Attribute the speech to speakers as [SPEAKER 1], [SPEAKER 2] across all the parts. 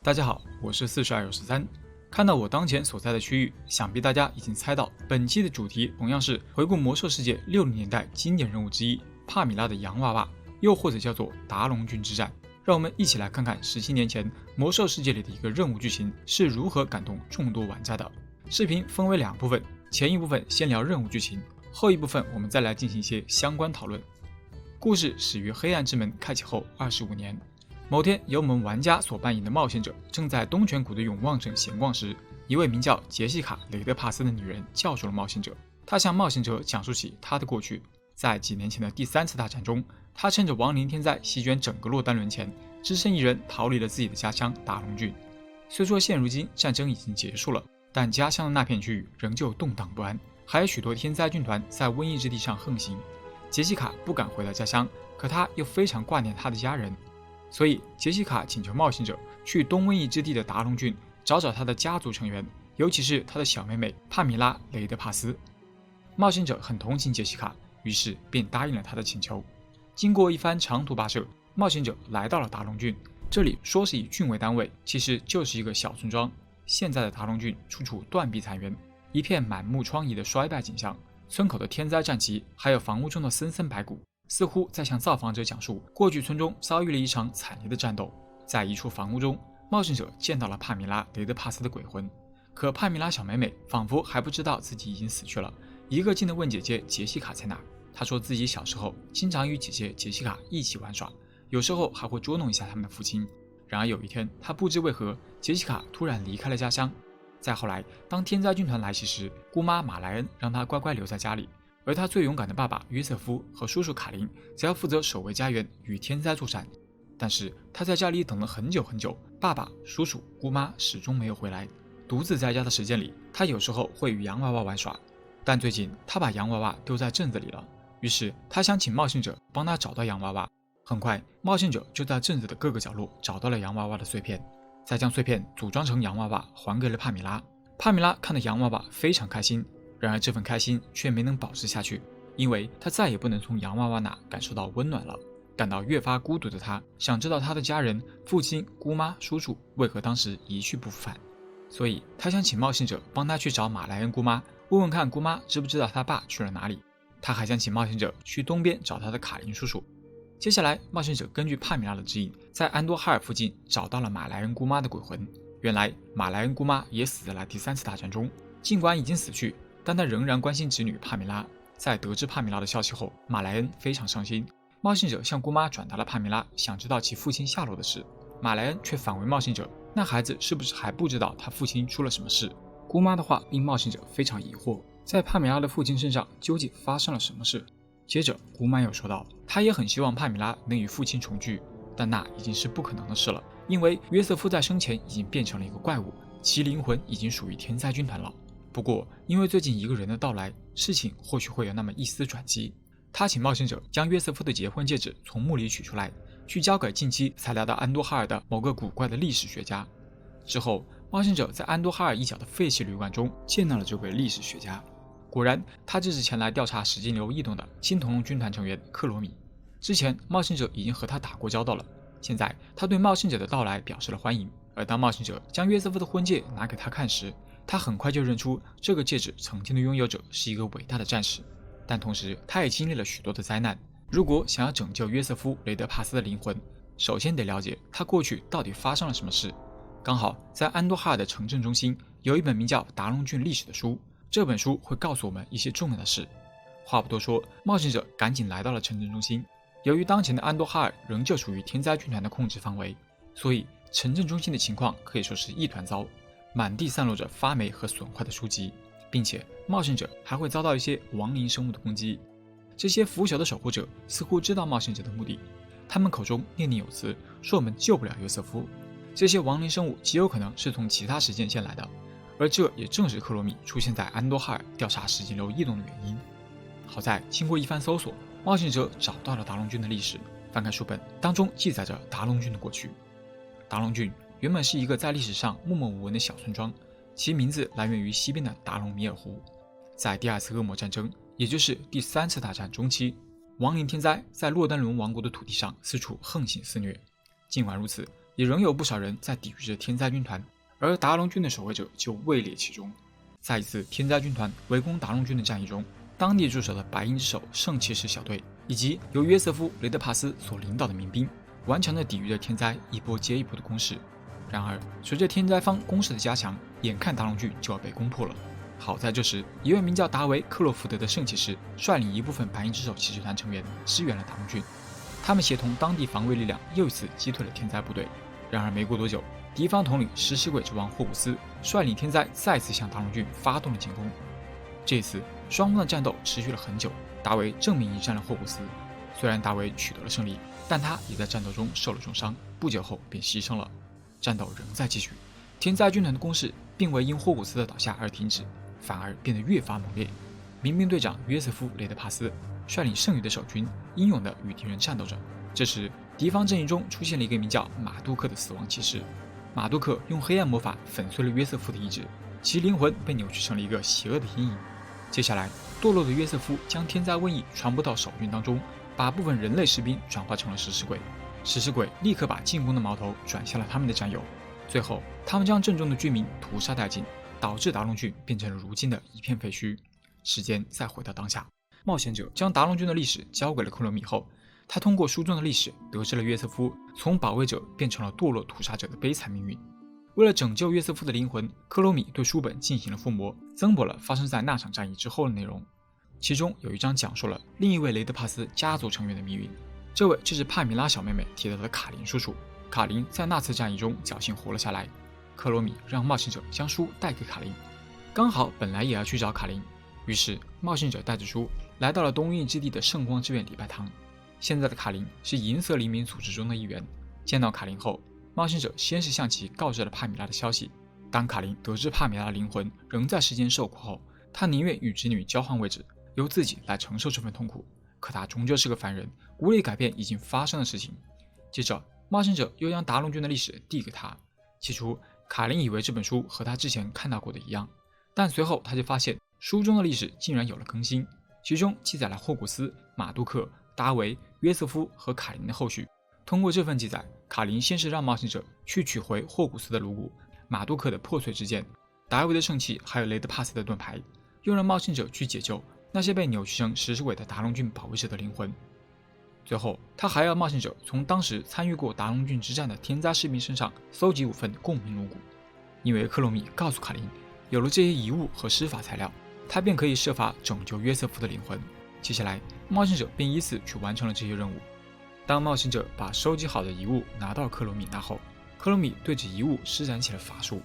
[SPEAKER 1] 大家好，我是42有13。看到我当前所在的区域，想必大家已经猜到，本期的主题同样是回顾魔兽世界60年代经典人物之一帕米拉的洋娃娃，又或者叫做达龙郡之战。让我们一起来看看17年前魔兽世界里的一个任务剧情是如何感动众多玩家的。视频分为2部分，前一部分先聊任务剧情，后一部分我们再来进行一些相关讨论。故事始于黑暗之门开启后25年。某天，由我们玩家所扮演的冒险者正在东泉谷的永旺城闲逛时，一位名叫杰西卡·雷德帕斯的女人叫住了冒险者。她向冒险者讲述起她的过去。在几年前的第3次大战中，她趁着亡灵天灾席卷整个洛丹轮前，只身一人逃离了自己的家乡达龙郡。虽说现如今战争已经结束了，但家乡的那片区域仍旧动荡不安，还有许多天灾军团在瘟疫之地上横行。杰西卡不敢回到家乡，可她又非常挂念她的家人。所以，杰西卡请求冒险者去东瘟疫之地的达龙郡找找他的家族成员，尤其是他的小妹妹帕米拉·雷德帕斯。冒险者很同情杰西卡，于是便答应了他的请求。经过一番长途跋涉，冒险者来到了达龙郡。这里说是以郡为单位，其实就是一个小村庄。现在的达龙郡处处断壁残垣，一片满目疮痍的衰败景象。村口的天灾战旗，还有房屋中的森森白骨，似乎在向造访者讲述过去村中遭遇了一场惨烈的战斗。在一处房屋中，冒险者见到了帕米拉·雷德帕斯的鬼魂，可帕米拉小妹妹仿佛还不知道自己已经死去了，一个劲地问姐姐杰西卡在哪。她说自己小时候经常与姐姐杰西卡一起玩耍，有时候还会捉弄一下他们的父亲。然而有一天，她不知为何杰西卡突然离开了家乡。再后来，当天灾军团来袭时，姑妈马莱恩让她乖乖留在家里，而他最勇敢的爸爸约瑟夫和叔叔卡林则要负责守卫家园，与天灾作战。但是他在家里等了很久很久，爸爸、叔叔、姑妈始终没有回来。独自在家的时间里，他有时候会与洋娃娃玩耍，但最近他把洋娃娃丢在镇子里了。于是他想请冒险者帮他找到洋娃娃。很快，冒险者就在镇子的各个角落找到了洋娃娃的碎片，再将碎片组装成洋娃娃还给了帕米拉。帕米拉看到洋娃娃非常开心。然而这份开心却没能保持下去，因为他再也不能从洋娃娃那感受到温暖了。感到越发孤独的他，想知道他的家人父亲、姑妈、叔叔为何当时一去不复返，所以他想请冒险者帮他去找马莱恩姑妈，问问看姑妈知不知道他爸去了哪里。他还想请冒险者去东边找他的卡林叔叔。接下来，冒险者根据帕米拉的指引，在安多哈尔附近找到了马莱恩姑妈的鬼魂。原来马莱恩姑妈也死在了第3次大战中，尽管已经死去，但他仍然关心侄女帕米拉。在得知帕米拉的消息后，马莱恩非常伤心。冒险者向姑妈转达了帕米拉想知道其父亲下落的事，马莱恩却反问冒险者，那孩子是不是还不知道他父亲出了什么事？姑妈的话令冒险者非常疑惑，在帕米拉的父亲身上究竟发生了什么事？接着姑妈又说道，她也很希望帕米拉能与父亲重聚，但那已经是不可能的事了，因为约瑟夫在生前已经变成了一个怪物，其灵魂已经属于天灾军团了。不过，因为最近一个人的到来，事情或许会有那么一丝转机。他请冒险者将约瑟夫的结婚戒指从墓里取出来，去交给近期才来到安多哈尔的某个古怪的历史学家。之后，冒险者在安多哈尔一角的废弃旅馆中见到了这位历史学家。果然，他就是前来调查石金流异动的青铜龙军团成员克罗米。之前，冒险者已经和他打过交道了，现在他对冒险者的到来表示了欢迎。而当冒险者将约瑟夫的婚戒拿给他看时，他很快就认出这个戒指曾经的拥有者是一个伟大的战士，但同时他也经历了许多的灾难。如果想要拯救约瑟夫·雷德帕斯的灵魂，首先得了解他过去到底发生了什么事。刚好在安多哈尔的城镇中心有一本名叫《达龙郡历史》的书，这本书会告诉我们一些重要的事。话不多说，冒险者赶紧来到了城镇中心。由于当前的安多哈尔仍旧处于天灾军团的控制范围，所以城镇中心的情况可以说是一团糟。满地散落着发霉和损坏的书籍，并且冒险者还会遭到一些亡灵生物的攻击。这些腐朽的守护者似乎知道冒险者的目的，他们口中念念有词，说我们救不了约瑟夫。这些亡灵生物极有可能是从其他时间线来的，而这也正是克罗米出现在安多哈尔调查石金流异动的原因。好在经过一番搜索，冒险者找到了达龙郡的历史。翻开书本，当中记载着达龙郡的过去。达龙郡原本是一个在历史上默默无闻的小村庄，其名字来源于西边的达龙米尔湖。在第2次恶魔战争，也就是第3次大战中期，亡灵天灾在洛丹伦王国的土地上四处横行肆虐。尽管如此，也仍有不少人在抵御着天灾军团，而达龙军的守卫者就位列其中。在一次天灾军团围攻达龙军的战役中，当地驻守的白鹰之手圣骑士小队以及由约瑟夫·雷德帕斯所领导的民兵，顽强地抵御着天灾一波接一波的攻势。然而，随着天灾方攻势的加强，眼看达龙军就要被攻破了。好在这时，一位名叫达维·克洛福德的圣骑士率领一部分白鹰之手骑士团成员支援了达龙军，他们协同当地防卫力量又一次击退了天灾部队。然而没过多久，敌方统领食尸鬼之王霍古斯率领天灾再次向达龙军发动了进攻。这次双方的战斗持续了很久，达维正面迎战了霍古斯。虽然达维取得了胜利，但他也在战斗中受了重伤，不久后便牺牲了。战斗仍在继续，天灾军团的攻势并未因霍古斯的倒下而停止，反而变得越发猛烈。民兵队长约瑟夫·雷德帕斯率领剩余的守军英勇地与敌人战斗着。这时，敌方阵营中出现了一个名叫马杜克的死亡骑士。马杜克用黑暗魔法粉碎了约瑟夫的意志，其灵魂被扭曲成了一个邪恶的阴影。接下来，堕落的约瑟夫将天灾瘟疫传播到守军当中，把部分人类士兵转化成了食尸鬼。食尸鬼立刻把进攻的矛头转向了他们的战友，最后他们将阵中的居民屠杀殆尽，导致达龙郡变成了如今的一片废墟。时间再回到当下，冒险者将达龙郡的历史交给了克罗米后，他通过书中的历史得知了约瑟夫从保卫者变成了堕落屠杀者的悲惨命运。为了拯救约瑟夫的灵魂，克罗米对书本进行了附魔，增补了发生在那场战役之后的内容。其中有一章讲述了另一位雷德帕斯家族成员的命运，这位就是帕米拉小妹妹提到的卡林叔叔。卡林在那次战役中侥幸活了下来，克罗米让冒险者将书带给卡林，刚好本来也要去找卡林，于是冒险者带着书来到了东印之地的圣光之院礼拜堂。现在的卡林是银色黎明组织中的一员。见到卡林后，冒险者先是向其告知了帕米拉的消息。当卡林得知帕米拉的灵魂仍在世间受苦后，他宁愿与侄女交换位置，由自己来承受这份痛苦。可他终究是个凡人，无力改变已经发生的事情。接着，冒险者又将达龙郡的历史递给他。起初，卡林以为这本书和他之前看到过的一样，但随后他就发现书中的历史竟然有了更新，其中记载了霍古斯、马杜克、达维、约瑟夫和卡林的后续。通过这份记载，卡林先是让冒险者去取回霍古斯的颅骨、马杜克的破碎之剑、达维的圣器，还有雷德帕斯的盾牌，又让冒险者去解救那些被扭曲成食尸鬼的达龙郡保卫者的灵魂。最后，他还要冒险者从当时参与过达龙郡之战的天灾士兵身上搜集5份共鸣颅骨，因为克罗米告诉卡林，有了这些遗物和施法材料，他便可以设法拯救约瑟夫的灵魂。接下来，冒险者便依次去完成了这些任务。当冒险者把收集好的遗物拿到克罗米那后，克罗米对着遗物施展起了法术。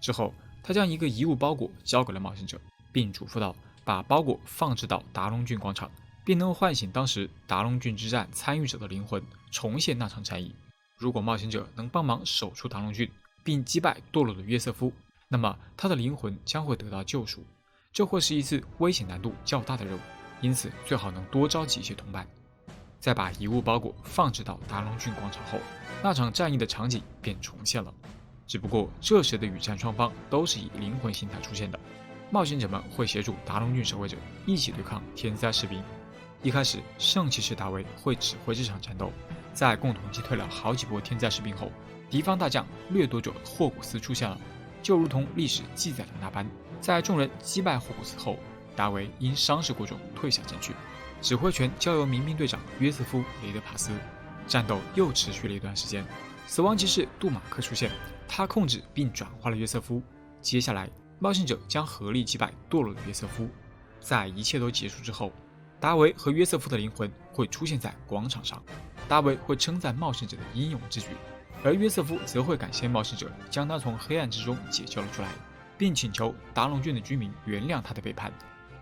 [SPEAKER 1] 之后，他将一个遗物包裹交给了冒险者，并嘱咐道：把包裹放置到达龙郡广场，便能够唤醒当时达龙郡之战参与者的灵魂，重现那场战役。如果冒险者能帮忙守住达龙郡，并击败堕落的约瑟夫，那么他的灵魂将会得到救赎。这会是一次危险难度较大的任务，因此最好能多召集一些同伴。在把遗物包裹放置到达龙郡广场后，那场战役的场景便重现了。只不过这时的与战双方都是以灵魂形态出现的，冒险者们会协助达龙郡守卫者一起对抗天灾士兵。一开始，圣骑士达维会指挥这场战斗，在共同击退了好几波天灾士兵后，敌方大将掠夺者霍古斯出现了，就如同历史记载的那般，在众人击败霍古斯后，达维因伤势过重退下阵去，指挥权交由民兵队长约瑟夫·雷德帕斯。战斗又持续了一段时间，死亡骑士杜马克出现，他控制并转化了约瑟夫。接下来，冒险者将合力击败堕落的约瑟夫。在一切都结束之后，达维和约瑟夫的灵魂会出现在广场上，达维会称赞冒险者的英勇之举，而约瑟夫则会感谢冒险者将他从黑暗之中解救了出来，并请求达龙郡的居民原谅他的背叛。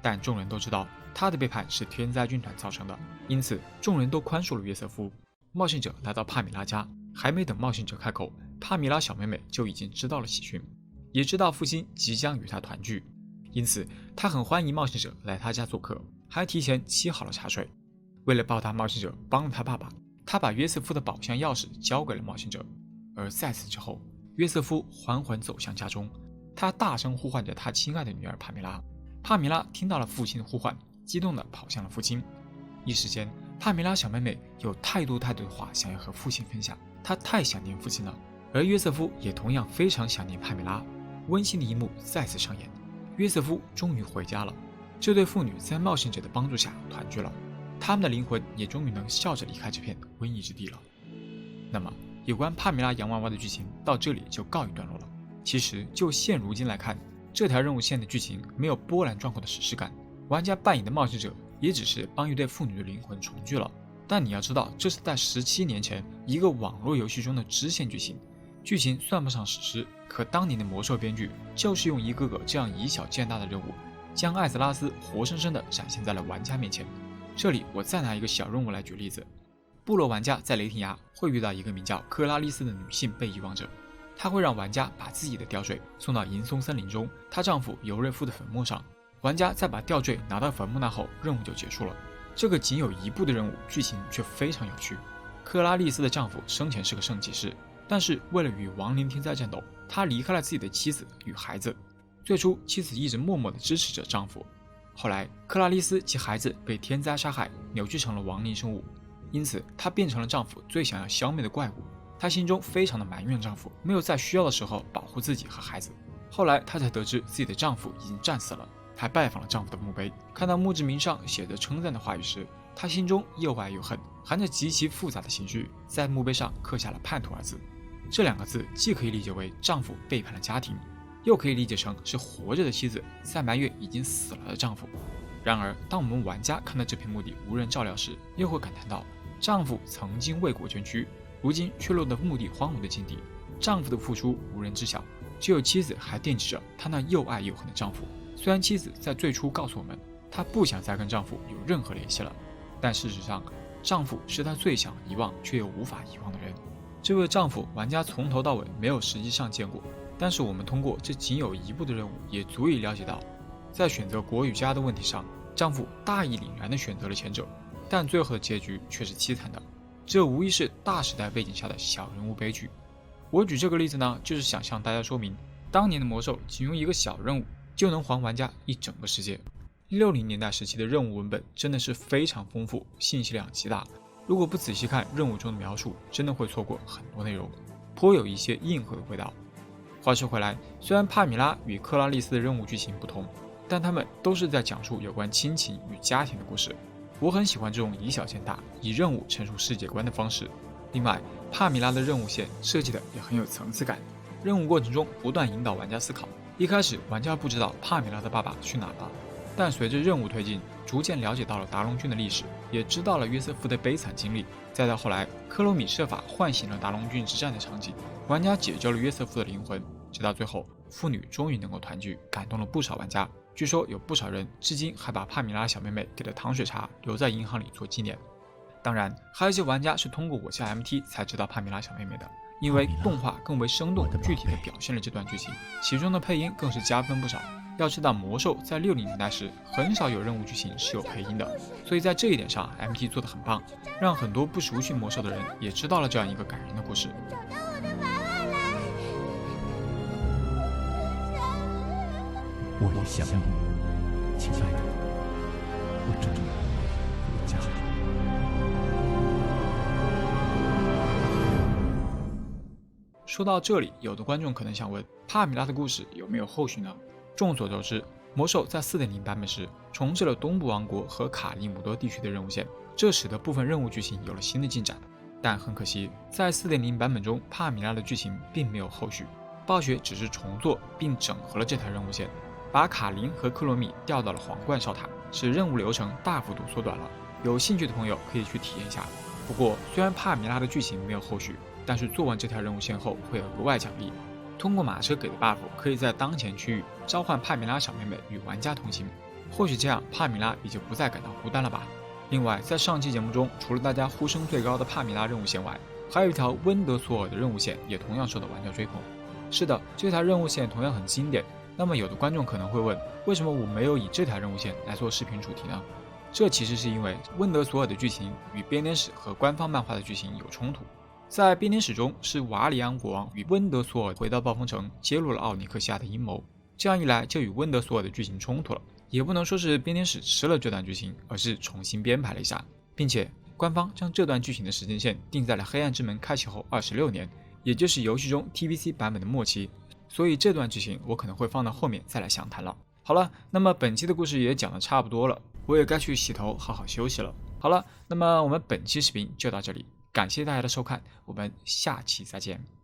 [SPEAKER 1] 但众人都知道他的背叛是天灾军团造成的，因此众人都宽恕了约瑟夫。冒险者来到帕米拉家，还没等冒险者开口，帕米拉小妹妹就已经知道了喜讯，也知道父亲即将与她团聚，因此她很欢迎冒险者来她家做客，还提前沏好了茶水。为了报答冒险者帮了他爸爸，他把约瑟夫的宝箱钥匙交给了冒险者。而在此之后，约瑟夫缓缓走向家中，他大声呼唤着他亲爱的女儿帕米拉。帕米拉听到了父亲的呼唤，激动地跑向了父亲。一时间，帕米拉小妹妹有太多的话想要和父亲分享，她太想念父亲了。而约瑟夫也同样非常想念帕米拉。温馨的一幕再次上演，约瑟夫终于回家了。这对父女在冒险者的帮助下团聚了，他们的灵魂也终于能笑着离开这片瘟疫之地了。那么，有关帕米拉洋娃娃的剧情到这里就告一段落了。其实就现如今来看，这条任务线的剧情没有波澜壮阔的史诗感，玩家扮演的冒险者也只是帮一对父女的灵魂重聚了。但你要知道，这是在17年前一个网络游戏中的支线剧情，剧情算不上史诗，可当年的魔兽编剧就是用一个个这样以小见大的任务，将艾泽拉斯活生生地展现在了玩家面前。这里我再拿一个小任务来举例子，部落玩家在雷霆崖会遇到一个名叫克拉丽丝的女性被遗忘者，她会让玩家把自己的吊坠送到银松森林中她丈夫尤瑞夫的坟墓上，玩家再把吊坠拿到坟墓那后，任务就结束了。这个仅有一步的任务，剧情却非常有趣。克拉丽丝的丈夫生前是个圣骑士，但是为了与亡灵天灾战斗，他离开了自己的妻子与孩子。最初妻子一直默默地支持着丈夫，后来克拉丽丝及孩子被天灾杀害，扭曲成了亡灵生物，因此她变成了丈夫最想要消灭的怪物。她心中非常的埋怨丈夫没有在需要的时候保护自己和孩子。后来她才得知自己的丈夫已经战死了，还拜访了丈夫的墓碑，看到墓志铭上写着称赞的话语时，她心中又爱又恨，含着极其复杂的情绪，在墓碑上刻下了叛徒二字。这两个字既可以理解为丈夫背叛了家庭，又可以理解成是活着的妻子在埋怨已经死了的丈夫。然而当我们玩家看到这片墓地无人照料时，又会感叹到丈夫曾经为国捐躯，如今却落得墓地荒芜的境地，丈夫的付出无人知晓，只有妻子还惦记着她那又爱又恨的丈夫。虽然妻子在最初告诉我们她不想再跟丈夫有任何联系了，但事实上丈夫是她最想遗忘却又无法遗忘的人。这位丈夫玩家从头到尾没有实际上见过，但是我们通过这仅有一步的任务也足以了解到，在选择国与家的问题上，丈夫大义凛然地选择了前者，但最后的结局却是凄惨的。这无疑是大时代背景下的小人物悲剧。我举这个例子呢，就是想向大家说明，当年的魔兽仅用一个小任务就能还玩家一整个世界。60年代时期的任务文本真的是非常丰富，信息量极大，如果不仔细看任务中的描述，真的会错过很多内容，颇有一些硬核的味道。话说回来，虽然帕米拉与克拉丽丝的任务剧情不同，但他们都是在讲述有关亲情与家庭的故事。我很喜欢这种以小见大，以任务陈述世界观的方式。另外，帕米拉的任务线设计的也很有层次感，任务过程中不断引导玩家思考。一开始玩家不知道帕米拉的爸爸去哪了，但随着任务推进，逐渐了解到了达龙郡的历史，也知道了约瑟夫的悲惨经历。再到后来，克罗米设法唤醒了达龙郡之战的场景，玩家解救了约瑟夫的灵魂，直到最后父女终于能够团聚，感动了不少玩家。据说有不少人至今还把帕米拉小妹妹给的糖水茶留在银行里做纪念。当然，还有一些玩家是通过我家 MT 才知道帕米拉小妹妹的，因为动画更为生动具体地表现了这段剧情，其中的配音更是加分不少。要知道魔兽在60年代时很少有任务剧情是有配音的，所以在这一点上 MT 做得很棒，让很多不熟悉魔兽的人也知道了这样一个感人的故事。
[SPEAKER 2] 我也想你，亲爱的，我终于回家了。
[SPEAKER 1] 说到这里，有的观众可能想问，帕米拉的故事有没有后续呢？众所周知，魔兽在 4.0 版本时重置了东部王国和卡利姆多地区的任务线，这使得部分任务剧情有了新的进展。但很可惜，在 4.0 版本中，帕米拉的剧情并没有后续，暴雪只是重做并整合了这条任务线，把卡琳和克罗米调到了皇冠烧塔，使任务流程大幅度缩短了。有兴趣的朋友可以去体验一下。不过，虽然帕米拉的剧情没有后续，但是做完这条任务线后会有额外奖励。通过马车给的 buff， 可以在当前区域召唤帕米拉小妹妹与玩家同行，或许这样帕米拉也就不再感到孤单了吧。另外，在上期节目中，除了大家呼声最高的帕米拉任务线外，还有一条温德索尔的任务线也同样受到玩家追捧。是的，这条任务线同样很经典。那么有的观众可能会问，为什么我没有以这条任务线来做视频主题呢？这其实是因为温德索尔的剧情与编年史和官方漫画的剧情有冲突。在编年史中，是瓦里安国王与温德索尔回到暴风城，揭露了奥尼克西亚的阴谋，这样一来就与温德索尔的剧情冲突了。也不能说是编年史吃了这段剧情，而是重新编排了一下，并且官方将这段剧情的时间线定在了黑暗之门开启后26年，也就是游戏中 TVC 版本的末期，所以这段剧情我可能会放到后面再来详谈了。好了，那么本期的故事也讲得差不多了，我也该去洗头好好休息了。好了，那么我们本期视频就到这里，感谢大家的收看，我们下期再见。